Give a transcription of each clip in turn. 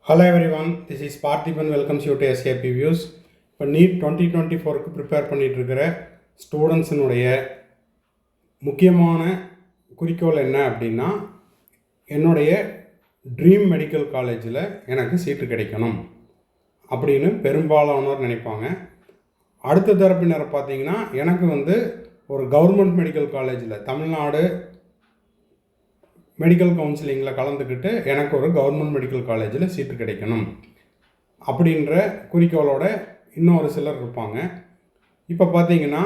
Hello everyone, this is Parthiban welcomes you to SAP Views. இப்போ NEET 2024க்கு prepare பண்ணிகிட்டு இருக்கிற ஸ்டூடெண்ட்ஸினுடைய முக்கியமான குறிக்கோள் என்ன அப்படின்னா, என்னுடைய ட்ரீம் மெடிக்கல் காலேஜில் எனக்கு சீட்டு கிடைக்கணும் அப்படின்னு பெரும்பாலானோர் நினைப்பாங்க. அடுத்த தரப்பினரை பார்த்தீங்கன்னா, எனக்கு ஒரு கவர்மெண்ட் மெடிக்கல் காலேஜில் தமிழ்நாடு மெடிக்கல் கவுன்சிலிங்கில் கலந்துக்கிட்டு எனக்கு ஒரு கவர்மெண்ட் மெடிக்கல் காலேஜில் சீட்டு கிடைக்கணும் அப்படின்ற குறிக்கோளோட இன்னொரு சிலர் இருப்பாங்க. இப்போ பார்த்தீங்கன்னா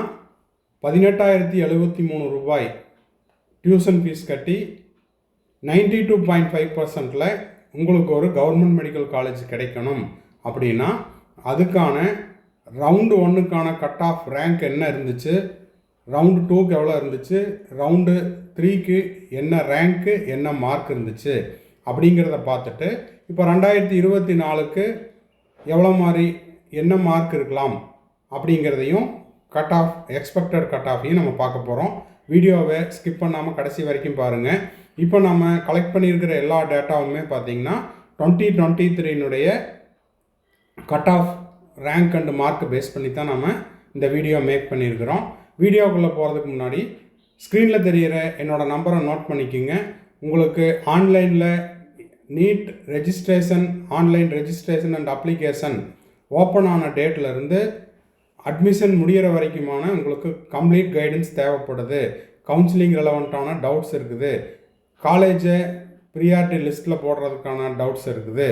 18,073 ரூபாய் டியூஷன் ஃபீஸ் கட்டி 92.5%ல் உங்களுக்கு ஒரு கவர்மெண்ட் மெடிக்கல் காலேஜ் கிடைக்கணும் அப்படின்னா, அதுக்கான ரவுண்டு 1க்கான கட் ஆஃப் ரேங்க் என்ன இருந்துச்சு, ரவுண்டு 2க்கு எவ்வளோ இருந்துச்சு, ரவுண்டு 3க்கு என்ன ரேங்க்கு என்ன மார்க் இருந்துச்சு அப்படிங்கிறத பார்த்துட்டு, இப்போ 2024க்கு எவ்வளோ மாதிரி என்ன மார்க் இருக்கலாம் அப்படிங்கிறதையும் கட் ஆஃப் எக்ஸ்பெக்டட் கட் ஆஃபையும் நம்ம பார்க்க போகிறோம். வீடியோவை ஸ்கிப் பண்ணாமல் கடைசி வரைக்கும் பாருங்கள். இப்போ நம்ம கலெக்ட் பண்ணியிருக்கிற எல்லா டேட்டாவுமே பார்த்திங்கன்னா 2023னுடைய cut off rank and mark base பண்ணி தான் நம்ம இந்த வீடியோ மேக் பண்ணியிருக்கிறோம். வீடியோக்குள்ளே போகிறதுக்கு முன்னாடி ஸ்க்ரீனில் தெரிகிற என்னோடய நம்பரை நோட் பண்ணிக்கோங்க. உங்களுக்கு ஆன்லைனில் NEET registration, online registration and application open ஆன டேட்லேருந்து அட்மிஷன் முடிகிற வரைக்குமான உங்களுக்கு கம்ப்ளீட் கைடன்ஸ் தேவைப்படுது. கவுன்சிலிங் ரெலவெண்ட்டான டவுட்ஸ் இருக்குது, காலேஜை ப்ரியாரிட்டி லிஸ்ட்டில் போடுறதுக்கான டவுட்ஸ் இருக்குது,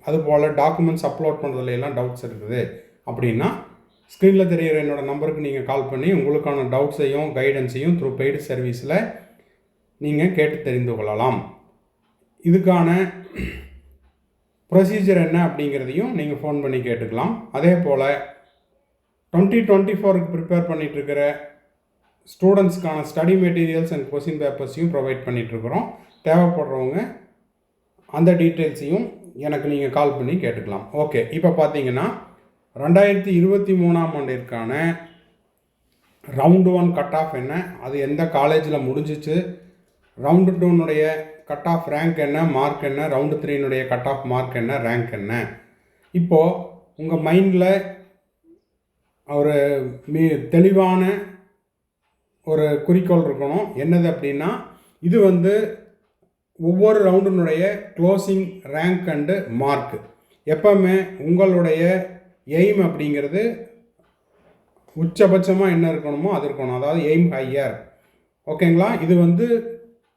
அதுபோல் டாக்குமெண்ட்ஸ் அப்லோட் பண்ணுறதுலாம் டவுட்ஸ் இருக்குது அப்படின்னா ஸ்க்ரீனில் தெரிகிற என்னோடய நம்பருக்கு நீங்கள் கால் பண்ணி உங்களுக்கான டவுட்ஸையும் கைடன்ஸையும் த்ரூ பெய்டு சர்வீஸில் நீங்கள் கேட்டு தெரிந்து கொள்ளலாம். இதுக்கான ப்ரொசீஜர் என்ன அப்படிங்கிறதையும் நீங்கள் ஃபோன் பண்ணி கேட்டுக்கலாம். அதே போல் 2024க்கு ப்ரிப்பேர் பண்ணிகிட்ருக்கிற ஸ்டூடெண்ட்ஸ்க்கான ஸ்டடி மெட்டீரியல்ஸ் அண்ட் கொஸ்டின் பேப்பர்ஸையும் ப்ரொவைட் பண்ணிகிட்ருக்குறோம். தேவைப்படுறவங்க அந்த டீட்டெயில்ஸையும் எனக்கு நீங்கள் கால் பண்ணி கேட்டுக்கலாம். ஓகே, இப்போ பார்த்தீங்கன்னா 2023ஆம் ஆண்டிற்கான ரவுண்டு 1 கட் ஆஃப் என்ன, அது எந்த காலேஜில் முடிஞ்சிச்சு, ரவுண்டு 2னுடைய கட் ஆஃப் ரேங்க் என்ன, மார்க் என்ன, ரவுண்டு 3னுடைய கட் ஆஃப் மார்க் என்ன, ரேங்க் என்ன. இப்போது உங்கள் மைண்டில் ஒரு தெளிவான ஒரு குறிக்கோள் இருக்கணும். என்னது அப்படின்னா, இது ஒவ்வொரு ரவுண்டினுடைய க்ளோசிங் ரேங்க் அண்டு மார்க். எப்போவுமே உங்களுடைய எய்ம் அப்படிங்கிறது உச்சபட்சமாக என்ன இருக்கணுமோ அது இருக்கணும், அதாவது எய்ம் ஹையர். ஓகேங்களா? இது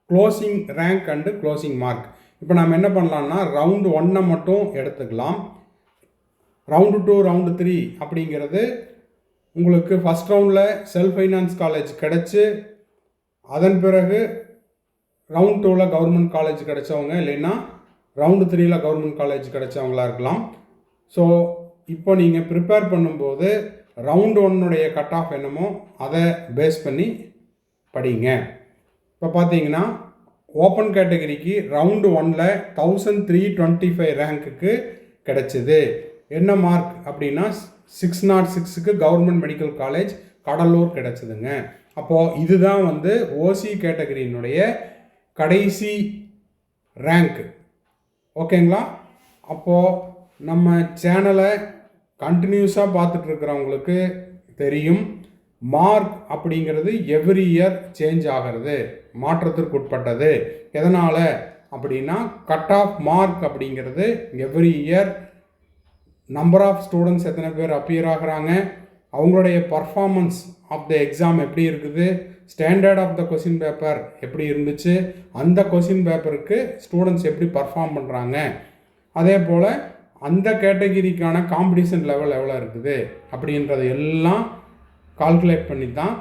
closing rank and closing mark. இப்போ நம்ம என்ன பண்ணலான்னா, ரவுண்டு 1 மட்டும் எடுத்துக்கலாம். ரவுண்டு 2, ரவுண்டு 3 அப்படிங்கிறது உங்களுக்கு ஃபஸ்ட் ரவுண்டில் செல்ஃப் ஃபைனான்ஸ் காலேஜ் கிடச்சி, அதன் பிறகு ரவுண்ட் 2ல் கவர்மெண்ட் காலேஜ் கிடச்சவங்க, இல்லைன்னா ரவுண்டு 3ல் கவர்மெண்ட் காலேஜ் கிடச்சவங்களா இருக்கலாம். ஸோ இப்போ நீங்கள் ப்ரிப்பேர் பண்ணும்போது ரவுண்டு 1னுடைய கட் ஆஃப் என்னமோ அதை பேஸ் பண்ணி படிங்க. இப்போ பார்த்தீங்கன்னா ஓப்பன் கேட்டகரிக்கு ரவுண்டு 1ல் 1325 ரேங்க்குக்கு கிடச்சிது. என்ன மார்க் அப்படின்னா 606க்கு கவர்மெண்ட் மெடிக்கல் காலேஜ் கடலூர் கிடச்சிதுங்க. அப்போது இதுதான் ஓசி கேட்டகரியினுடைய கடைசி ரேங்க்கு. ஓகேங்களா? அப்போது நம்ம சேனலை கண்டினியூஸாக பார்த்துட்ருக்கிறவங்களுக்கு தெரியும், மார்க் அப்படிங்கிறது எவ்ரி இயர் சேஞ்ச் ஆகிறது, மாற்றத்திற்கு உட்பட்டது. எதனால் அப்படின்னா, கட் ஆஃப் மார்க் அப்படிங்கிறது every year number of students எத்தனை பேர் அப்பியர் ஆகிறாங்க, அவங்களுடைய பர்ஃபார்மன்ஸ் ஆஃப் த எக்ஸாம் எப்படி இருக்குது, standard of the question paper எப்படி இருந்துச்சு, அந்த கொஸ்டின் பேப்பருக்கு ஸ்டூடெண்ட்ஸ் எப்படி பர்ஃபார்ம் பண்ணுறாங்க, அதே போல் அந்த கேட்டகிரிக்கான காம்படிஷன் லெவல் எவ்வளோ இருக்குது அப்படின்றது எல்லாம் கால்குலேட் பண்ணி தான்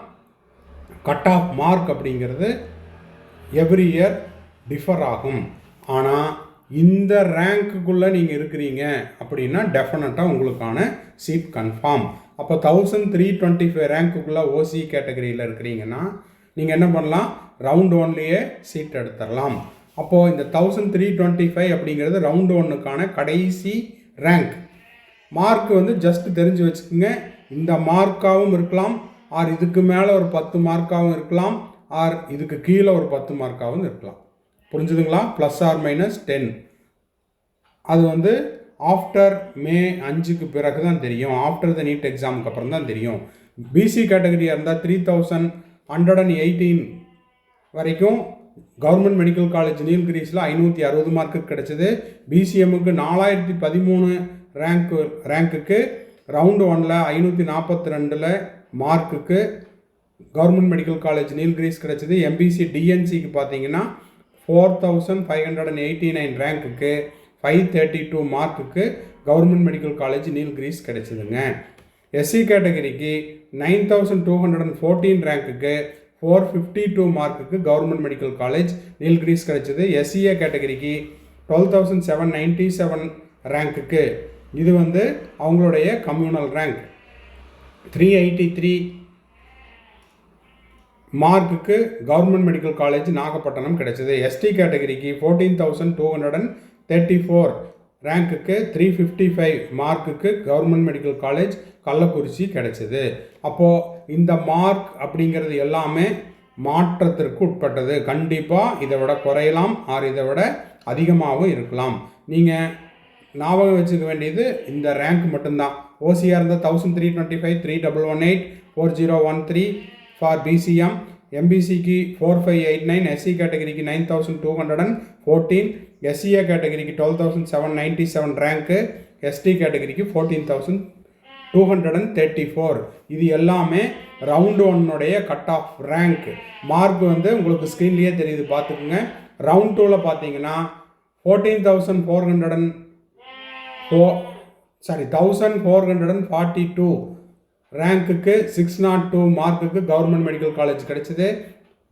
கட் ஆஃப் மார்க் அப்படிங்கிறது எவ்ரி இயர் டிஃபர் ஆகும். ஆனால் இந்த ரேங்க்குள்ளே நீங்கள் இருக்கிறீங்க அப்படின்னா டெஃபினட்டாக உங்களுக்கான சீட் கன்ஃபார்ம். அப்போ 1325 ரேங்க்குள்ளே ஓசி கேட்டகரியில் இருக்கிறீங்கன்னா நீங்கள் என்ன பண்ணலாம், ரவுண்டு 1லேயே சீட் எடுத்துடலாம். அப்போது இந்த 1325 அப்படிங்கிறது ரவுண்டு 1க்கான கடைசி ரேங்க். மார்க் ஜஸ்ட் தெரிஞ்சு வச்சுக்கோங்க. இந்த மார்க்காகவும் இருக்கலாம், ஆர் இதுக்கு மேலே ஒரு 10 மார்க்காகவும் இருக்கலாம், ஆர் இதுக்கு கீழே ஒரு 10 மார்க்காகவும் இருக்கலாம். புரிஞ்சுதுங்களா? +or -10. அது ஆஃப்டர் மே 5க்கு பிறகு தான் தெரியும். ஆஃப்டர் த நீட் எக்ஸாமுக்கு அப்புறம் தான் தெரியும். பிசி கேட்டகரியாக இருந்தால் 3118 வரைக்கும் கவர்மெண்ட் மெடிக்கல் காலேஜ் நீல்கிரிஸில் 560 மார்க்கு கிடச்சிது. பிசிஎம்முக்கு 4013 ரேங்க்குக்கு ரவுண்டு 1ல் 542 மார்க்குக்கு கவர்மெண்ட் மெடிக்கல் காலேஜ் நீல்கிரிஸ் கிடச்சிது. எம்பிசி டிஎன்சிக்கு பார்த்தீங்கன்னா 4589 ரேங்க்குக்கு 532 மார்க்குக்கு கவர்மெண்ட் மெடிக்கல் காலேஜ் நீல்கிரிஸ் கிடச்சிதுங்க. எஸ்சி கேட்டகரிக்கு 9214 ரேங்க்குக்கு 452 மார்க்குக்கு கவர்மெண்ட் மெடிக்கல் காலேஜ் நீல்கிரிஸ் கிடச்சிது. எஸ்சிஏ கேட்டகரிக்கு 12797 ரேங்க்குக்கு, இது வந்து அவங்களுடைய கம்யூனல் ரேங்க், 383 மார்க்குக்கு கவர்மெண்ட் மெடிக்கல் காலேஜ் நாகப்பட்டினம் கிடைச்சது. எஸ்டி கேட்டகரிக்கு 14234 ரேங்க்குக்கு 355 மார்க்குக்கு கவர்மெண்ட் மெடிக்கல் காலேஜ் கள்ளக்குறிச்சி கிடைச்சது. அப்போது இந்த மார்க் அப்படிங்கிறது எல்லாமே மாற்றத்திற்கு உட்பட்டது. கண்டிப்பாக இதை விட குறையலாம், இதை விட அதிகமாகவும் இருக்கலாம். நீங்கள் ஞாபகம் வச்சுக்க வேண்டியது இந்த ரேங்க் மட்டும்தான். ஓசியாக இருந்தால் 1325, 3118, 4013 ஃபார் பிசிஎம், எம்பிசிக்கு 4589, எஸ்சி கேட்டகரிக்கு 9214, எஸ்சிஏ கேட்டகரிக்கு 12797 ரேங்க்கு, எஸ்டி கேட்டகரிக்கு 14234. இது எல்லாமே round 1 cut off rank mark வந்து உங்களுக்கு ஸ்க்ரீன்லேயே தெரியுது, பார்த்துக்குங்க. ரவுண்ட் 2ல் பார்த்தீங்கன்னா 1442 ரேங்க்குக்கு 602 மார்க்குக்கு கவர்மெண்ட் மெடிக்கல் காலேஜ் கிடைச்சிது.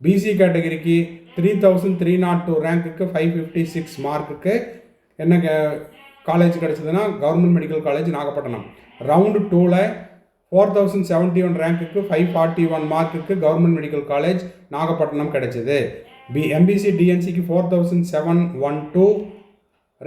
பிசி கேட்டகரிக்கு 3302 ரேங்க்குக்கு 556 மார்க்குக்கு என்ன காலேஜ் கிடைச்சதுன்னா government medical college Nagapattinam. Round 2ல் 4071 ரேங்க்குக்கு 541 மார்க்குக்கு கவர்மெண்ட் மெடிக்கல் காலேஜ் நாகப்பட்டினம் கிடைச்சிது. எம்பிசி டிஎன்சிக்கு 4712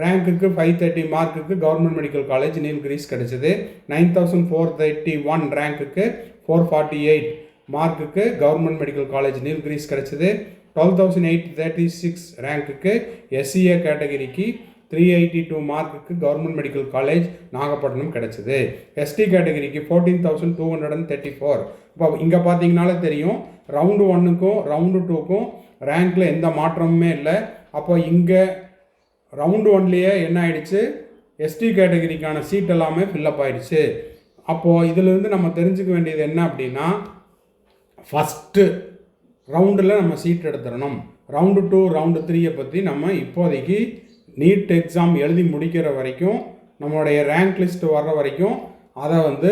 ரேங்க்குக்கு 530 மார்க்குக்கு கவர்மெண்ட் மெடிக்கல் காலேஜ் நீல்கிரிஸ் கிடைச்சது. 9431 ரேங்க்குக்கு 448 மார்க்குக்கு கவர்மெண்ட் மெடிக்கல் காலேஜ் நீல்கிரிஸ் கிடைச்சது. 12836 ரேங்க்குக்கு எஸ்சிஏ கேட்டகரிக்கு 382 மார்க்குக்கு கவர்மெண்ட் மெடிக்கல் காலேஜ் நாகப்பட்டினம் கிடைச்சது. எஸ்டி கேட்டகரிக்கு 14234. இப்போ இங்கே பார்த்தீங்கனாலே தெரியும், ரவுண்டு 1க்கும் ரவுண்டு 2க்கும் ரேங்க்கில் எந்த மாற்றமுமே இல்லை. அப்போ இங்கே ரவுண்டு 1லேயே என்ன ஆயிடுச்சு, எஸ்டி கேட்டகரிக்கான சீட் எல்லாமே ஃபில்லப் ஆயிடுச்சு. அப்போது இதிலிருந்து நம்ம தெரிஞ்சுக்க வேண்டியது என்ன அப்படின்னா, ஃபஸ்ட்டு ரவுண்டில் நம்ம சீட் எடுத்துடணும். ரவுண்டு 2 ரவுண்டு 3 பற்றி நம்ம இப்போதைக்கு நீட் எக்ஸாம் எழுதி முடிக்கிற வரைக்கும், நம்மளுடைய ரேங்க் லிஸ்ட் வர்ற வரைக்கும் அதை வந்து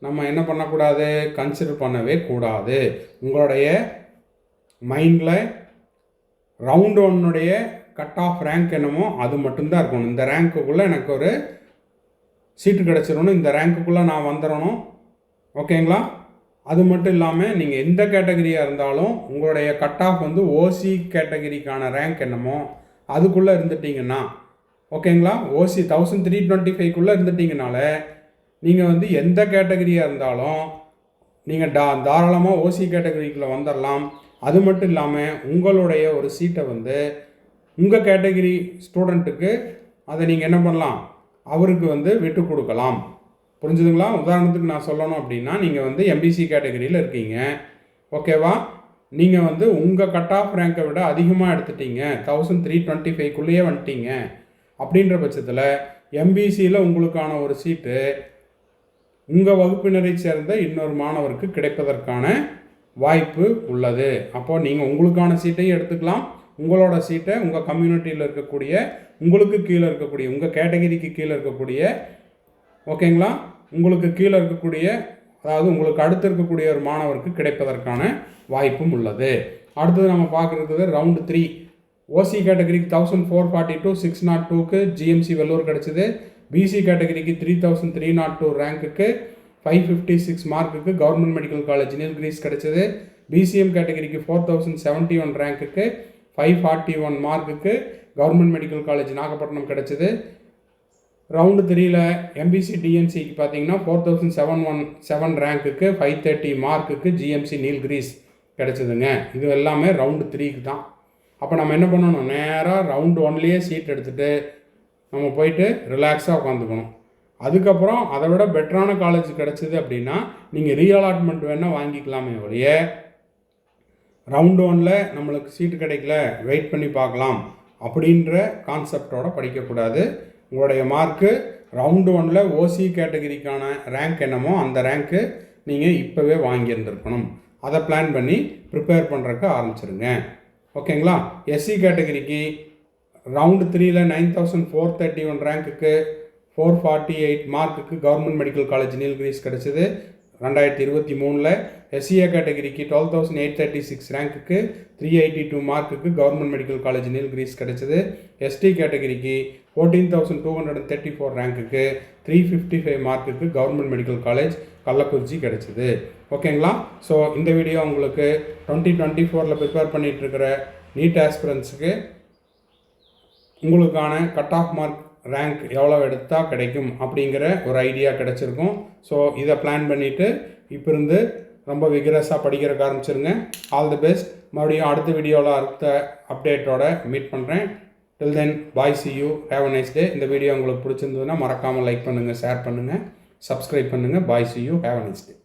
நம்ம என்ன பண்ணக்கூடாது, கன்சிடர் பண்ணவே கூடாது. உங்களுடைய மைண்டில் ரவுண்டு 1 கட் ஆஃப் ரேங்க் என்னமோ அது மட்டும்தான் இருக்கணும். இந்த ரேங்க்குள்ளே எனக்கு ஒரு சீட்டு கிடச்சிடணும், இந்த ரேங்க்குள்ளே நான் வந்துடணும், ஓகேங்களா? அது மட்டும் இல்லாமல் நீங்கள் எந்த கேட்டகரியாக இருந்தாலும் உங்களுடைய கட் ஆஃப் வந்து ஓசி கேட்டகரிக்கான ரேங்க் என்னமோ அதுக்குள்ளே இருந்துட்டிங்கன்னா, ஓகேங்களா? ஓசி 1325 இருந்துட்டிங்கனால நீங்கள் வந்து எந்த கேட்டகரியாக இருந்தாலும் நீங்கள் தாராளமாக ஓசி கேட்டகரிக்குள்ளே வந்துடலாம். அது மட்டும் இல்லாமல் உங்களுடைய ஒரு சீட்டை வந்து உங்கள் கேட்டகரி ஸ்டூடெண்ட்டுக்கு அதை நீங்கள் என்ன பண்ணலாம், அவருக்கு வந்து விட்டு கொடுக்கலாம். புரிஞ்சுதுங்களா? உதாரணத்துக்கு நான் சொல்லணும் அப்படின்னா, நீங்கள் வந்து எம்பிசி கேட்டகரியில் இருக்கீங்க, ஓகேவா? நீங்கள் வந்து உங்கள் கட் ஆஃப் ரேங்கை விட அதிகமாக எடுத்துட்டீங்க, 1325 வந்துட்டீங்க. அப்படின்ற பட்சத்தில் எம்பிசியில் உங்களுக்கான ஒரு சீட்டு உங்கள் வகுப்பினரை சேர்ந்த இன்னொரு மாணவருக்கு கிடைப்பதற்கான வாய்ப்பு உள்ளது. அப்போது நீங்கள் உங்களுக்கான சீட்டையும் எடுத்துக்கலாம், உங்களோட சீட்டை உங்கள் கம்யூனிட்டியில் இருக்கக்கூடிய, உங்களுக்கு கீழே இருக்கக்கூடிய, உங்கள் கேட்டகரிக்கு கீழே இருக்கக்கூடிய, ஓகேங்களா, உங்களுக்கு கீழே இருக்கக்கூடிய, அதாவது உங்களுக்கு அடுத்து இருக்கக்கூடிய ஒரு மாணவருக்கு கிடைப்பதற்கான வாய்ப்பும் உள்ளது. அடுத்தது நம்ம பார்க்குறது ரவுண்டு 3. ஓசி கேட்டகரிக்கு 1442 602க்கு ஜிஎம்சி வெள்ளூர் கிடச்சிது. பிசி கேட்டகரிக்கு 3302 ரேங்க்குக்கு 556 மார்க்குக்கு கவர்மெண்ட் மெடிக்கல் காலேஜ் நீல்கிரிஸ் கிடச்சிது. பிசிஎம் கேட்டகரிக்கு 4071 ரேங்க்குக்கு 541 மார்க்குக்கு கவர்மெண்ட் மெடிக்கல் காலேஜ் நாகப்பட்டினம் கிடச்சிது. ரவுண்டு 3ல் எம்பிசி டிஎன்சிக்கு பார்த்தீங்கன்னா 4007 ரேங்க்குக்கு 530 மார்க்குக்கு ஜிஎம்சி நீல்கிரிஸ் கிடச்சிதுங்க. இது எல்லாமே ரவுண்டு 3க்கு தான். அப்போ நம்ம என்ன பண்ணணும், நேராக ரவுண்டு 1லேயே சீட் எடுத்துகிட்டு நம்ம போயிட்டு ரிலாக்ஸாக உட்காந்துக்கணும். அதுக்கப்புறம் அதை விட பெட்டரான காலேஜ் கிடச்சிது அப்படின்னா நீங்கள் ரீஅலாட்மெண்ட் வேணால் வாங்கிக்கலாமே ஒழிய ரவுண்டு 1ல் நம்மளுக்கு சீட்டு கிடைக்கல வெயிட் பண்ணி பார்க்கலாம் அப்படின்ற கான்செப்டோடு படிக்கக்கூடாது. உங்களுடைய மார்க்கு ரவுண்டு 1ல் ஓசி கேட்டகரிக்கான ரேங்க் என்னமோ அந்த ரேங்க்கு நீங்கள் இப்போவே வாங்கியிருந்துருக்கணும். அதை பிளான் பண்ணி ப்ரிப்பேர் பண்ணுறக்கு ஆரம்பிச்சிருங்க. ஓகேங்களா? எஸ்சி கேட்டகரிக்கு ரவுண்டு 3ல் 9431 ரேங்க்குக்கு 448 மார்க்குக்கு கவர்மெண்ட் மெடிக்கல் காலேஜ் நீல்கிரிஸ் கிடச்சிது 2023. எஸ்சிஏ கேட்டகரிக்கு 12836 ரேங்க்குக்கு 382 மார்க்குக்கு கவர்மெண்ட் மெடிக்கல் காலேஜ் நீல்கிரிஸ் கிடச்சிது. எஸ்டி கேட்டகரிக்கு 14234 ரேங்க்குக்கு 355 மார்க்குக்கு கவர்மெண்ட் மெடிக்கல் காலேஜ் கள்ளக்குறிச்சி கிடச்சிது. ஓகேங்களா? ஸோ இந்த வீடியோ உங்களுக்கு 2024 ப்ரிப்பேர் பண்ணிகிட்ருக்கிற நீட் ஆஸ்பிரன்ஸுக்கு உங்களுக்கான கட் ஆஃப் மார்க் ரேங்க் எவ்வளோ எடுத்தால் கிடைக்கும் அப்படிங்கிற ஒரு ஐடியா கிடச்சிருக்கும். ஸோ இதை பிளான் பண்ணிவிட்டு இப்போ இருந்து ரொம்ப விகரஸாக படிக்கிறதுக்கு ஆரம்பிச்சிருங்க. All the best. மறுபடியும் அடுத்த வீடியோவில் அடுத்த அப்டேட்டோட மீட் பண்ணுறேன். Till then bye, see you, have a nice day. இந்த வீடியோ உங்களுக்கு பிடிச்சிருந்ததுன்னா மறக்காமல் லைக் பண்ணுங்கள், ஷேர் பண்ணுங்கள், சப்ஸ்கிரைப் பண்ணுங்கள். Bye, see you, have a nice day.